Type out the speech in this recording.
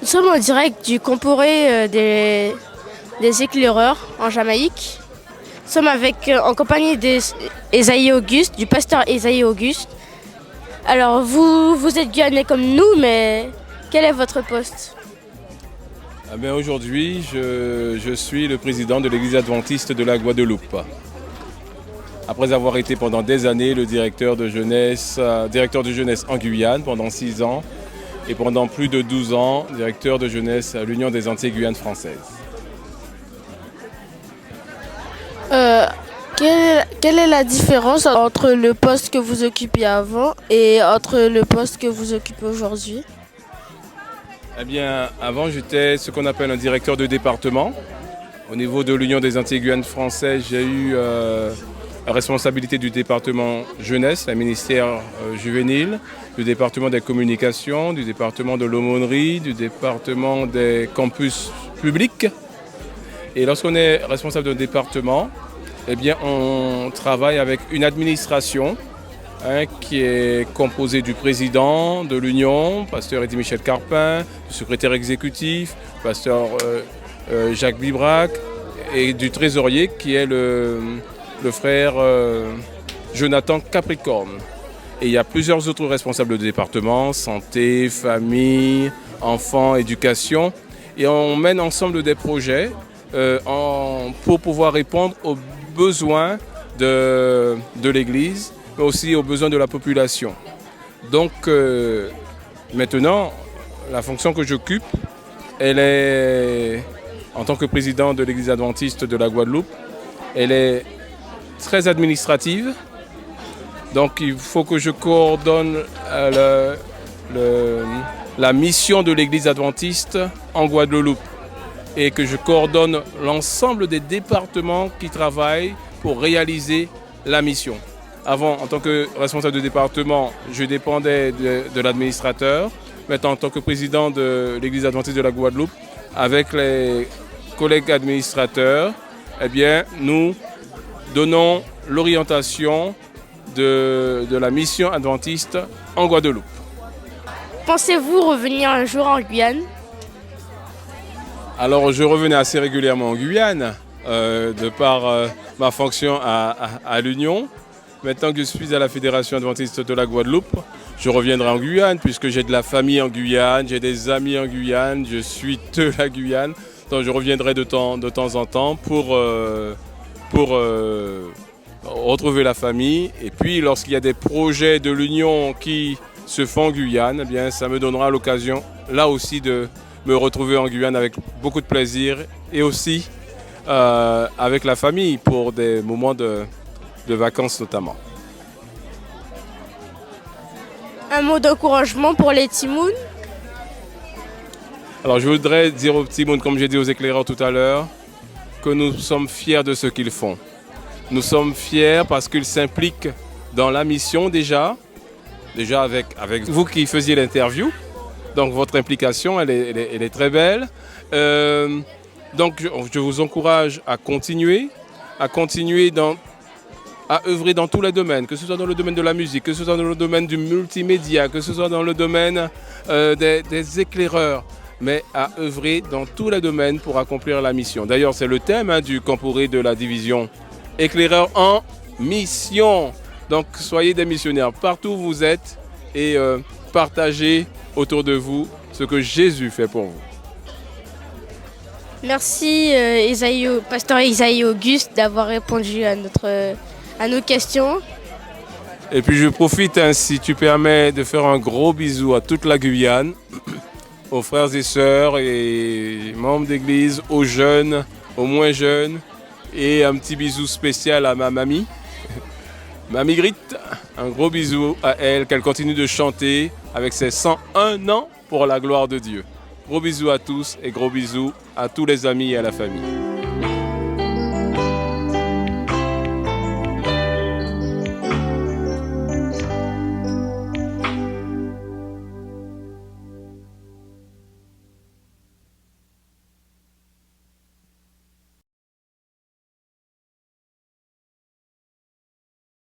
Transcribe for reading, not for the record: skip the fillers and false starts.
Nous sommes en direct du Comporé des éclaireurs en Jamaïque. Nous sommes en compagnie d'Esaïe Auguste, du pasteur Esaïe Auguste. Alors vous êtes guyanais comme nous, mais quel est votre poste? Aujourd'hui, je suis le président de l'Église adventiste de la Guadeloupe. Après avoir été pendant des années le directeur de jeunesse en Guyane pendant 6 ans et pendant plus de 12 ans, directeur de jeunesse à l'Union des Antilles-Guyanes françaises. Quelle est la différence entre le poste que vous occupiez avant et entre le poste que vous occupez aujourd'hui? Avant, j'étais ce qu'on appelle un directeur de département. Au niveau de l'Union des Antilles-Guyanes françaises, j'ai eu la responsabilité du département jeunesse, la ministère juvénile, du département des communications, du département de l'aumônerie, du département des campus publics. Et lorsqu'on est responsable d'un département, on travaille avec une administration qui est composée du président de l'Union, pasteur Eddy Michel Carpin, du secrétaire exécutif, pasteur Jacques Bibrac, et du trésorier qui est le frère Jonathan Capricorne. Et il y a plusieurs autres responsables de département, santé, famille, enfants, éducation. Et on mène ensemble des projets pour pouvoir répondre aux besoins de l'Église, mais aussi aux besoins de la population. Donc maintenant, la fonction que j'occupe, elle est, en tant que président de l'Église adventiste de la Guadeloupe, elle est très administrative. Donc il faut que je coordonne la mission de l'Église adventiste en Guadeloupe et que je coordonne l'ensemble des départements qui travaillent pour réaliser la mission. Avant, en tant que responsable de département, je dépendais de l'administrateur. Maintenant, en tant que président de l'Église adventiste de la Guadeloupe, avec les collègues administrateurs, nous donnons l'orientation de la mission adventiste en Guadeloupe. Pensez-vous revenir un jour en Guyane? Alors, je revenais assez régulièrement en Guyane, de par ma fonction à l'Union. Maintenant que je suis à la Fédération adventiste de la Guadeloupe, je reviendrai en Guyane puisque j'ai de la famille en Guyane, j'ai des amis en Guyane, je suis de la Guyane. Donc je reviendrai de temps en temps pour retrouver la famille. Et puis lorsqu'il y a des projets de l'Union qui se font en Guyane, ça me donnera l'occasion là aussi de me retrouver en Guyane avec beaucoup de plaisir et aussi avec la famille pour des moments de vacances notamment. Un mot d'encouragement pour les Timounes? Alors je voudrais dire aux Timounes, comme j'ai dit aux éclaireurs tout à l'heure, que nous sommes fiers de ce qu'ils font. Nous sommes fiers parce qu'ils s'impliquent dans la mission déjà avec vous qui faisiez l'interview. Donc votre implication, elle est très belle. Donc je vous encourage à continuer à œuvrer dans tous les domaines, que ce soit dans le domaine de la musique, que ce soit dans le domaine du multimédia, que ce soit dans le domaine des éclaireurs, mais à œuvrer dans tous les domaines pour accomplir la mission. D'ailleurs, c'est le thème du Comporé de la division éclaireurs en mission. Donc, soyez des missionnaires partout où vous êtes et partagez autour de vous ce que Jésus fait pour vous. Merci pasteur Esaïe Auguste d'avoir répondu à nos questions. Et puis je profite, si tu permets, de faire un gros bisou à toute la Guyane, aux frères et sœurs et membres d'église, aux jeunes, aux moins jeunes, et un petit bisou spécial à ma mamie, Mamie Grit. Un gros bisou à elle, qu'elle continue de chanter avec ses 101 ans pour la gloire de Dieu. Gros bisous à tous et gros bisous à tous les amis et à la famille.